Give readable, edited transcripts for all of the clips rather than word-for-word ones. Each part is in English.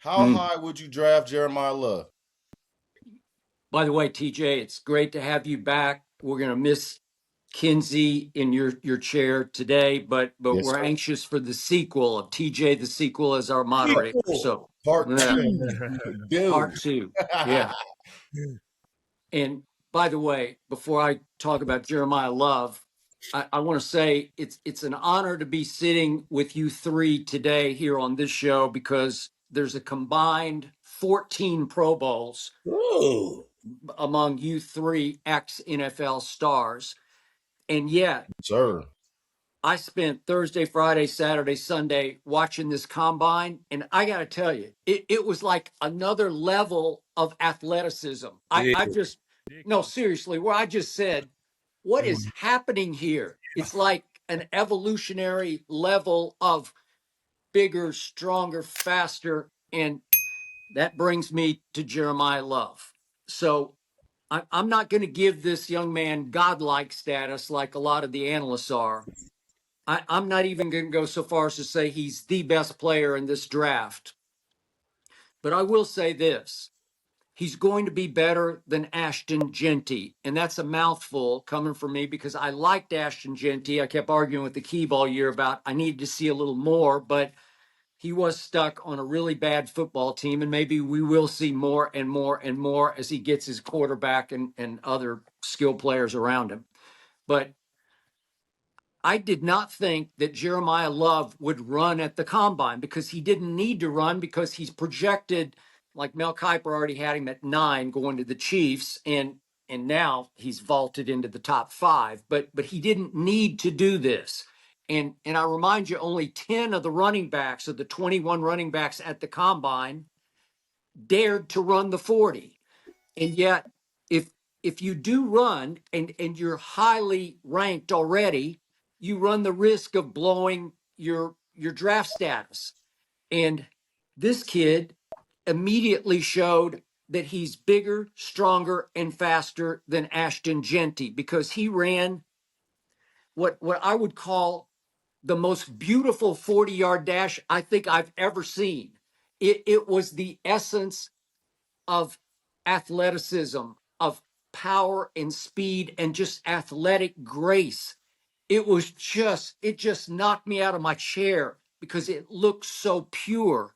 How high would you draft Jeremiah Love? By the way, TJ, it's great to have you back. We're going to miss Kinsey in your chair today, but Yes, we're sir. anxious for the sequel of TJ, the sequel as our moderator. So Part yeah, two, part dude. two. Yeah. And by the way, before I talk about Jeremiah Love, I want to say it's an honor to be sitting with you three today here on this show because there's a combined 14 Pro Bowls Ooh. among you three ex NFL stars. And yet, Sir. I spent Thursday, Friday, Saturday, Sunday watching this combine. And I got to tell you, it was like another level of athleticism. Yeah. I just, no, seriously, where I just said, what is happening here? It's like an evolutionary level of bigger, stronger, faster. And that brings me to Jeremiah Love. So I'm not going to give this young man godlike status like a lot of the analysts are. I'm not even going to go so far as to say he's the best player in this draft. But I will say this. He's going to be better than Ashton Genty. And that's a mouthful coming from me because I liked Ashton Genty. I kept arguing with the Keeve all year about I needed to see a little more, but he was stuck on a really bad football team. And maybe we will see more and more and more as he gets his quarterback and other skill players around him. But I did not think that Jeremiah Love would run at the combine because he didn't need to run because he's projected, like Mel Kiper already had him at 9 going to the Chiefs, and now he's vaulted into the top 5. But he didn't need to do this. And I remind you, only 10 of the running backs of the 21 running backs at the combine dared to run the 40. And yet, if you do run and you're highly ranked already, you run the risk of blowing your draft status. And this kid immediately showed that he's bigger, stronger, and faster than Ashton Genty because he ran what I would call the most beautiful 40-yard dash I think I've ever seen. It was the essence of athleticism, of power and speed, and just athletic grace. It just knocked me out of my chair because it looked so pure.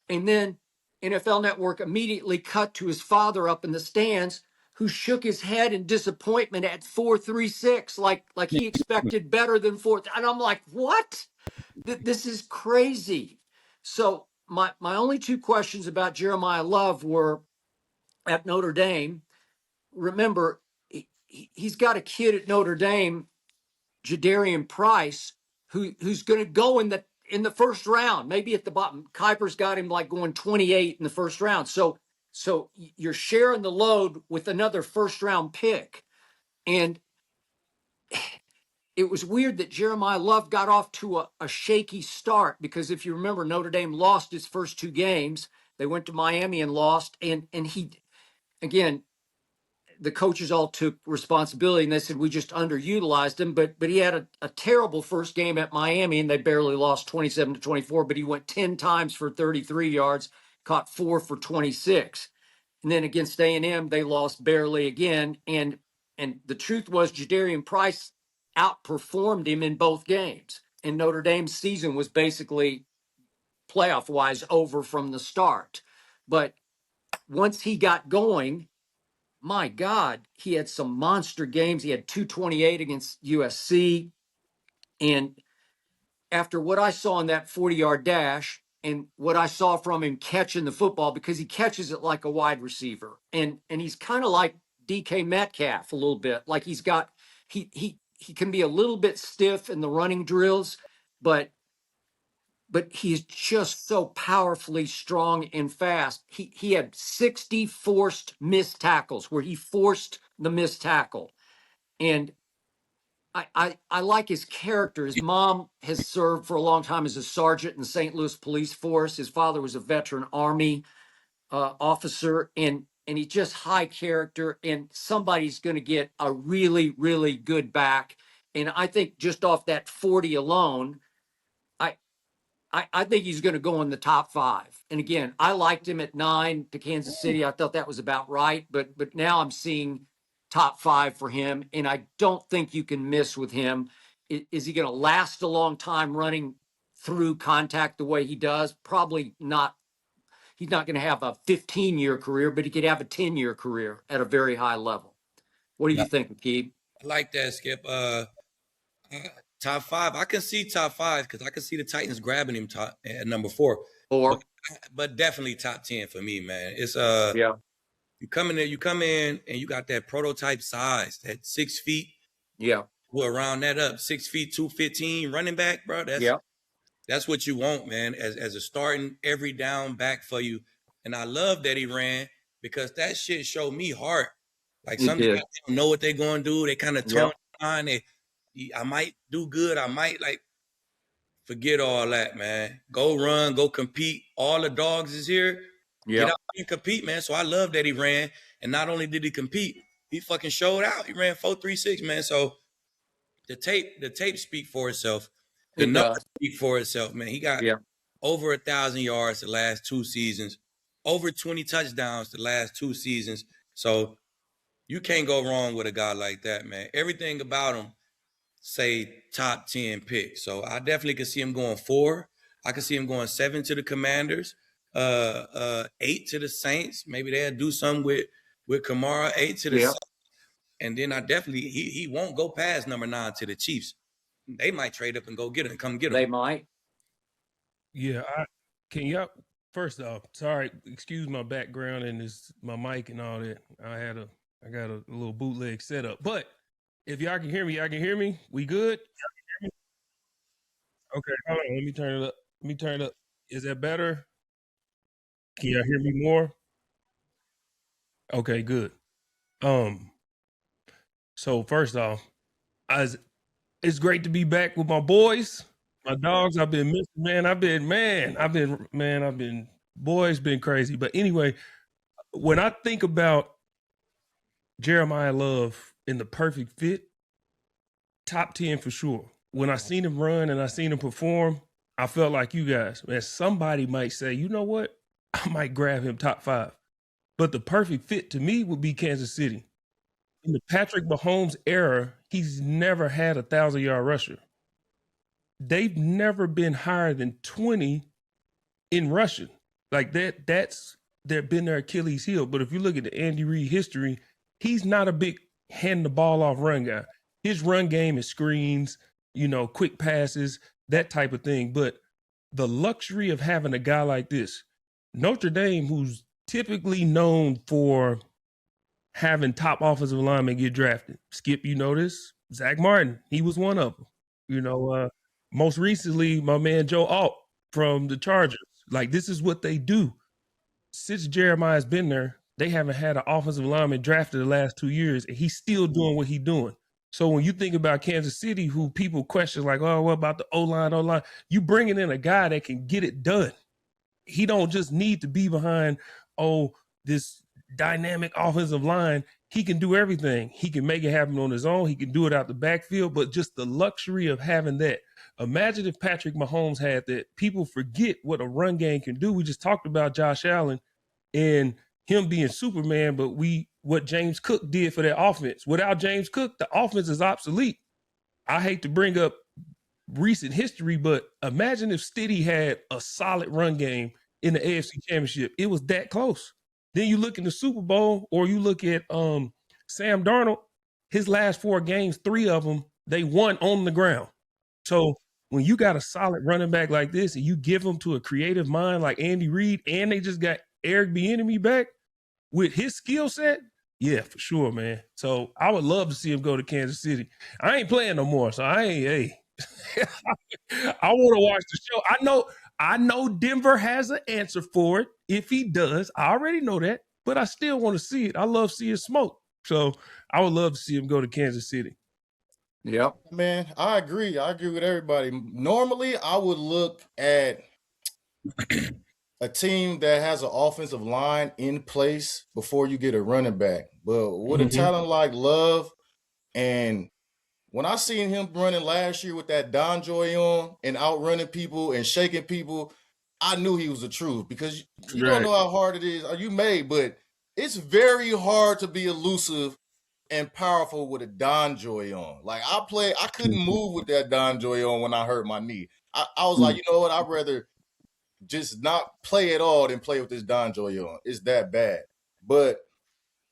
And then NFL Network immediately cut to his father up in the stands who shook his head in disappointment at 4.36, like he expected better than 4. And I'm like, what? This is crazy. So my only two questions about Jeremiah Love were at Notre Dame. Remember, he's got a kid at Notre Dame, Jadarian Price, who's going to go in the first round, maybe at the bottom. Kuiper's got him like going 28 in the first round. So you're sharing the load with another first round pick. And it was weird that Jeremiah Love got off to a shaky start because if you remember, Notre Dame lost his first 2 games. They went to Miami and lost. And he, again, the coaches all took responsibility and they said we just underutilized him. But he had a terrible first game at Miami and they barely lost 27-24. But he went 10 times for 33 yards, caught 4 for 26. And then against A&M, they lost barely again. And the truth was, Jadarian Price outperformed him in both games. And Notre Dame's season was basically playoff wise over from the start. But once he got going, my God, he had some monster games. He had 228 against USC. And after what I saw in that 40-yard dash and what I saw from him catching the football, because he catches it like a wide receiver. And he's kind of like DK Metcalf a little bit. Like he can be a little bit stiff in the running drills, but he's just so powerfully strong and fast. He had 60 forced missed tackles where he forced the missed tackle. And I like his character. His mom has served for a long time as a sergeant in the St. Louis Police Force. His father was a veteran Army officer, and he's just high character. And somebody's going to get a really, really good back. And I think just off that 40 alone, I think he's going to go in the top 5. and again, I liked him at 9 to Kansas City. I thought that was about right, but now I'm seeing top 5 for him, and I don't think you can miss with him. Is he going to last a long time running through contact the way he does? Probably not. He's not going to have a 15-year career, but he could have a 10-year career at a very high level. What do you think, Akib? I like that, Skip. Top 5. I can see top 5 because I can see the Titans grabbing him at number 4. Or But definitely top 10 for me, man. It's yeah, you come in and you got that prototype size, that 6 feet. yeah, We'll round that up. 6 feet, 215 running back, bro. That's what you want, man, as a starting every down back for you. And I love that he ran because that shit showed me heart. Like some guys don't know what they're going to do. They kind of turn on. I might do good. I might forget all that, man. Go run, go compete. All the dogs is here. Get out and compete, man. So I love that he ran. And not only did he compete, he fucking showed out. He ran 4.36, man. So the tape speak for itself. The numbers speak for itself, man. He got over 1,000 yards the last 2 seasons, over 20 touchdowns the last 2 seasons. So you can't go wrong with a guy like that, man. Everything about him say top 10 pick. So I definitely could see him going 4. I could see him going 7 to the Commanders, 8 to the Saints. Maybe they'll do something with Kamara, 8 to the Saints. And then I definitely he won't go past number 9 to the Chiefs. They might trade up and go get him. Come get him. They might. Yeah, can y'all first off, sorry, excuse my background and my mic and all that. I got a little bootleg setup. But if y'all can hear me, y'all can hear me? We good? Okay, hold on. Let me turn it up. Is that better? Can y'all hear me more? Okay, good. So first off, it's great to be back with my boys, my dogs. I've been missing, boys been crazy. But anyway, when I think about Jeremiyah Love in the perfect fit, top 10 for sure. When I seen him run and I seen him perform, I felt like you guys, man, somebody might say, you know what? I might grab him top 5. But the perfect fit to me would be Kansas City. In the Patrick Mahomes era, he's never had a 1,000-yard rusher. They've never been higher than 20 in rushing. Like that's been their Achilles heel. But if you look at the Andy Reid history, he's not a big hand the ball off run guy. His run game is screens, quick passes, that type of thing. But the luxury of having a guy like this, Notre Dame, who's typically known for having top offensive linemen get drafted. Skip, you know this. Zach Martin, he was one of them. Most recently, my man Joe Alt from the Chargers. Like, this is what they do. Since Jeremiyah's been there, they haven't had an offensive lineman drafted the last 2 years, and he's still doing what he's doing. So when you think about Kansas City, who people question like, oh, what about the O-line? You bringing in a guy that can get it done. He don't just need to be behind, this dynamic offensive line. He can do everything. He can make it happen on his own. He can do it out the backfield, but just the luxury of having that. Imagine if Patrick Mahomes had that. People forget what a run game can do. We just talked about Josh Allen and him being Superman, but what James Cook did for that offense. Without James Cook, the offense is obsolete. I hate to bring up recent history, but imagine if Stiddy had a solid run game in the AFC Championship. It was that close. Then you look in the Super Bowl, or you look at Sam Darnold, his last 4 games, 3 of them, they won on the ground. So when you got a solid running back like this and you give him to a creative mind like Andy Reid, and they just got Eric Bieniemy back with his skill set, yeah, for sure, man. So I would love to see him go to Kansas City. I ain't playing no more, so I want to watch the show. I know Denver has an answer for it. If he does, I already know that, but I still want to see it. I love seeing smoke. So I would love to see him go to Kansas City. Yep. Man, I agree. I agree with everybody. Normally, I would look at a team that has an offensive line in place before you get a running back. But with a talent like Love, and when I seen him running last year with that Don Joy on and outrunning people and shaking people, I knew he was the truth because you don't know how hard it is, or you may, but it's very hard to be elusive and powerful with a Don Joy on. Like I couldn't move with that Don Joy on when I hurt my knee. I was like, you know what? I'd rather just not play at all than play with this Don Joy on. It's that bad. But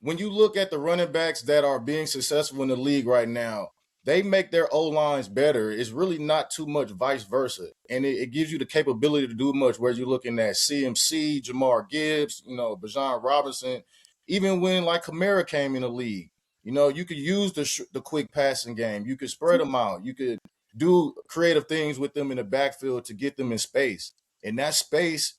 when you look at the running backs that are being successful in the league right now, they make their O lines better. It's really not too much vice versa. And it gives you the capability to do much, where you're looking at CMC, Jamar Gibbs, Bijan Robinson, even when like Kamara came in the league. You could use the quick passing game. You could spread them out. You could do creative things with them in the backfield to get them in space. And that space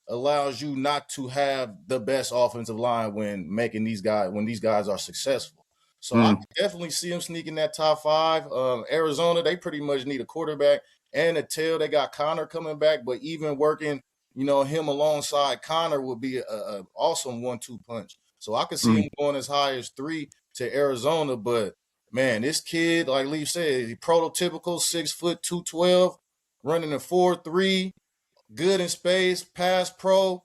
allows you not to have the best offensive line when these guys are successful. So I can definitely see them sneaking that top 5. Arizona, they pretty much need a quarterback and a tail. They got Connor coming back, but even working, him alongside Connor would be a awesome 1-2 punch. So I could see him going as high as 3 to Arizona. But man, this kid, like Lee said, he prototypical 6 foot 212, running a 4.3. Good in space, pass pro.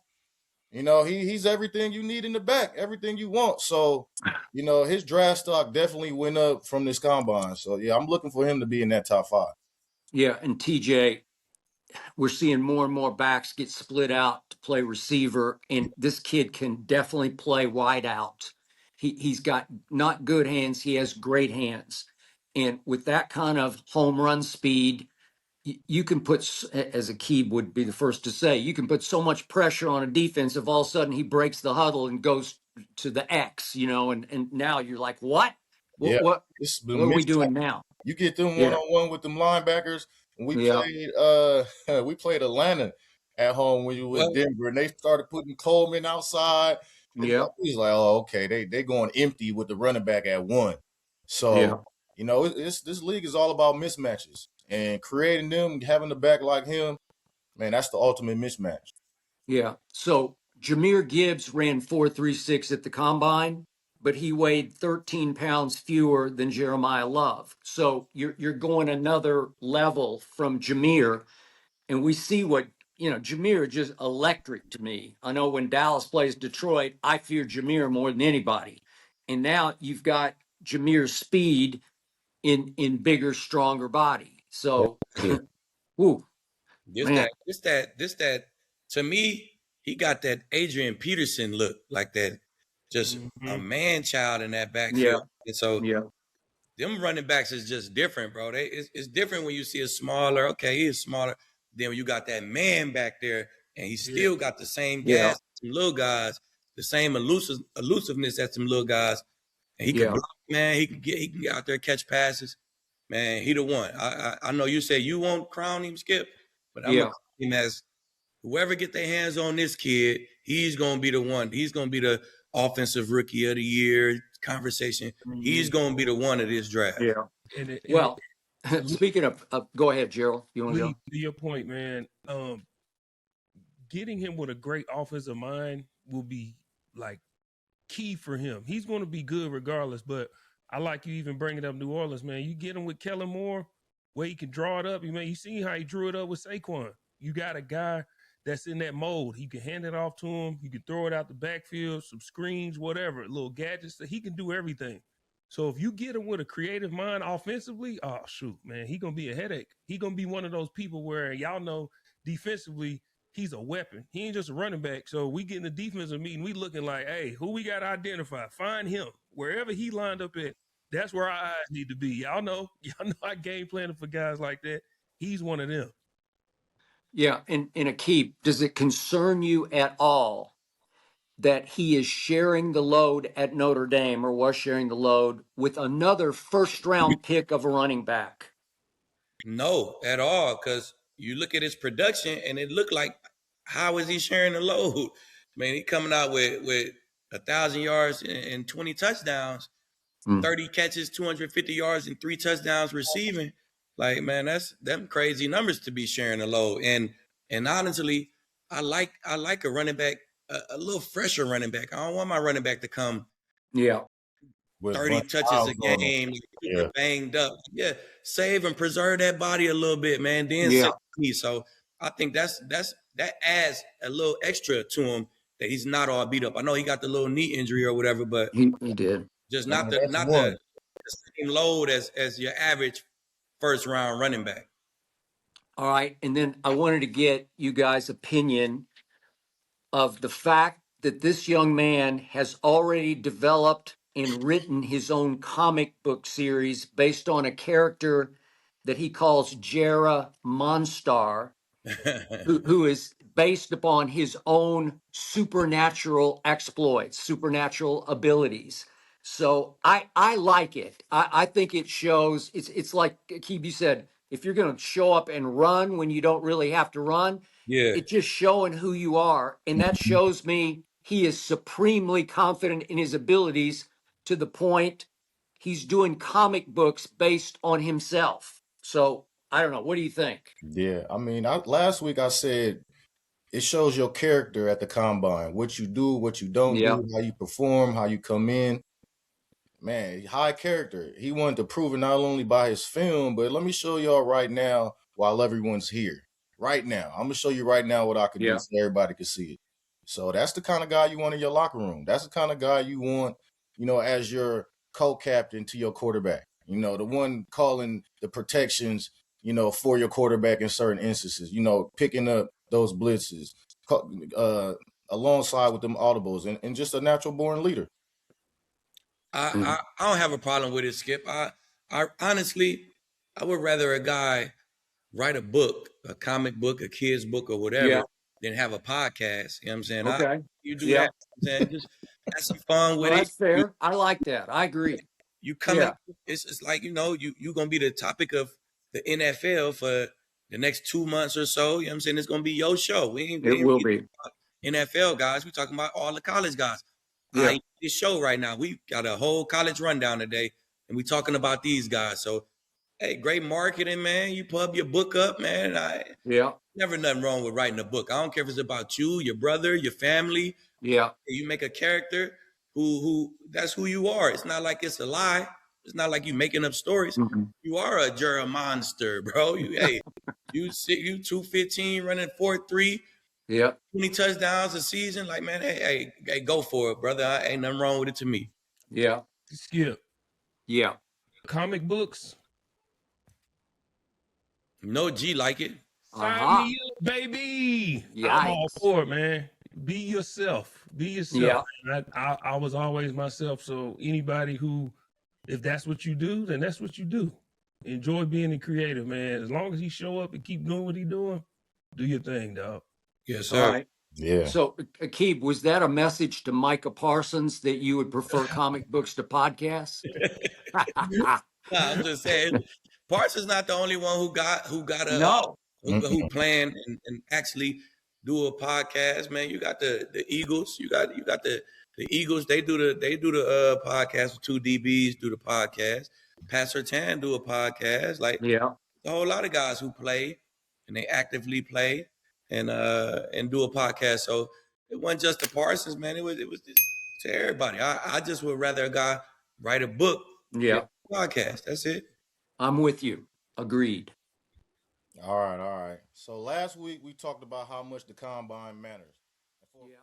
He's everything you need in the back, everything you want. So, his draft stock definitely went up from this combine. So, yeah, I'm looking for him to be in that top 5. Yeah, and TJ, we're seeing more and more backs get split out to play receiver, and this kid can definitely play wide out. He's got not good hands, he has great hands. And with that kind of home run speed, you can put, as Akib would be the first to say, you can put so much pressure on a defense if all of a sudden he breaks the huddle and goes to the X, and now you're like, what? Yeah, What are we doing now? You get them one-on-one with them linebackers. And we played Atlanta at home when you were with Denver, and they started putting Coleman outside. Yeah. He's like, oh, okay, they going empty with the running back at 1. So, this league is all about mismatches. And creating them, having a back like him, man, that's the ultimate mismatch. Yeah. So Jahmyr Gibbs ran 4.36 at the combine, but he weighed 13 pounds fewer than Jeremiah Love. So you're going another level from Jahmyr. And we see what, Jahmyr is just electric to me. I know when Dallas plays Detroit, I fear Jahmyr more than anybody. And now you've got Jahmyr's speed in bigger, stronger body. So, ooh, That to me, he got that Adrian Peterson look, like that, just a man child in that backfield. And so them running backs is just different, bro. It's different when you see a smaller, okay, he is smaller. Then when you got that man back there and he still got the same gas as some little guys, the same elusiveness as some little guys. And he can block, man. He can get out there, catch passes. Man, he the one. I know you say you won't crown him, Skip, but I'm looking at him as whoever get their hands on this kid, he's gonna be the one. He's gonna be the offensive rookie of the year conversation. He's gonna be the one of this draft. Yeah. Speaking of, go ahead, Gerald. You want to go? To your point, man. Getting him with a great offensive mind will be like key for him. He's going to be good regardless, but I like you even bringing up New Orleans, man. You get him with Kellen Moore, where he can draw it up. You see how he drew it up with Saquon. You got a guy that's in that mode. He can hand it off to him. You can throw it out the backfield, some screens, whatever, little gadgets. He can do everything. So if you get him with a creative mind offensively, oh, shoot, man, he going to be a headache. He going to be one of those people where y'all know defensively, he's a weapon. He ain't just a running back. So we get in the defensive meeting, we looking like, hey, who we got to identify? Find him. Wherever he lined up at, that's where our eyes need to be. Y'all know our game planning for guys like that. He's one of them. Yeah, and Akib, does it concern you at all that he is sharing the load at Notre Dame, or was sharing the load with another first-round pick of a running back? No, at all, because you look at his production and it looked like, how is he sharing the load? Man, he coming out with 1,000 yards and 20 touchdowns, 30 catches, 250 yards, and 3 touchdowns receiving. Like, man, that's them crazy numbers to be sharing the load. And honestly, I like a running back, a little fresher running back. I don't want my running back to come 30 touches a game, banged up. Yeah, save and preserve that body a little bit, man. Then so I think that's that adds a little extra to him that he's not all beat up. I know he got the little knee injury or whatever, but He did. just I not mean, that's the one. same load as your average first round running back. All right. And then I wanted to get you guys' opinion of the fact that this young man has already developed and written his own comic book series based on a character that he calls Jera Monstar, who is based upon his own supernatural exploits, supernatural abilities. So I like it. I think it shows. It's like Keeb said. If you're going to show up and run when you don't really have to run, Yeah. it's just showing who you are, and that shows me he is supremely confident in his abilities to the point he's doing comic books based on himself. So I don't know. What do you think? Yeah, I mean, last week I said it shows your character at the combine, what you do, what you don't Yeah. do, how you perform, how you come in. Man, high character. He wanted to prove it not only by his film, but let me show y'all right now while everyone's here. Right now. I'm gonna show you right now what I could do Yeah. so everybody can see it. So that's the kind of guy you want in your locker room. That's the kind of guy you want, as your co-captain to your quarterback. The one calling the protections, for your quarterback in certain instances, picking up those blitzes, alongside with them audibles and just a natural born leader. I don't have a problem with it, Skip. I honestly, I would rather a guy write a book, a comic book, a kid's book, or whatever, Yeah. than have a podcast. You know what I'm saying? Okay. You do Yeah. that, you know what I'm saying? Just have some fun with Well, it. that's fair. I like that. I agree. You coming? Yeah. It's like you gonna be the topic of the NFL for the next 2 months or so. You know what I'm saying? It's gonna be your show. We ain't It will really be. NFL guys. We talking about all the college guys. Yeah. This show right now, we got a whole college rundown today, and we talking about these guys. So, hey, great marketing, man. You pub your book up, man. Yeah. Never nothing wrong with writing a book. I don't care if it's about you, your brother, your family. Yeah. You make a character who that's who you are. It's not like it's a lie. It's not like you making up stories. Mhm. You are a Jeremiah monster, bro. You 215 running 4.3. Yeah. 20 touchdowns a season. Like, man, hey, go for it, brother. Ain't nothing wrong with it to me. Yeah. Skip. Yeah. Comic books. No G like it. Sign me up, baby. I'm all Yikes. for it, man. Be yourself. Be yourself. Yeah. I was always myself. So anybody who, if that's what you do, then that's what you do. Enjoy being a creative, man. As long as he show up and keep doing what he doing, do your thing, dog. Yes, sir. All right. Yeah. So, Akib, was that a message to Micah Parsons that you would prefer comic books to podcasts? I'm just saying, Parsons not the only one who got a No. who plan and actually do a podcast. Man, you got the Eagles. You got the Eagles. They do the podcast with 2 DBs. Do the podcast. Pat Surtain do a podcast. Like, Yeah. a whole lot of guys who play and they actively play and do a podcast. So it wasn't just the Parsons, man. It was to everybody. I just would rather a guy write a book, Yeah. podcast. That's it. I'm with you. Agreed. All right. So last week we talked about how much the combine matters. Yeah.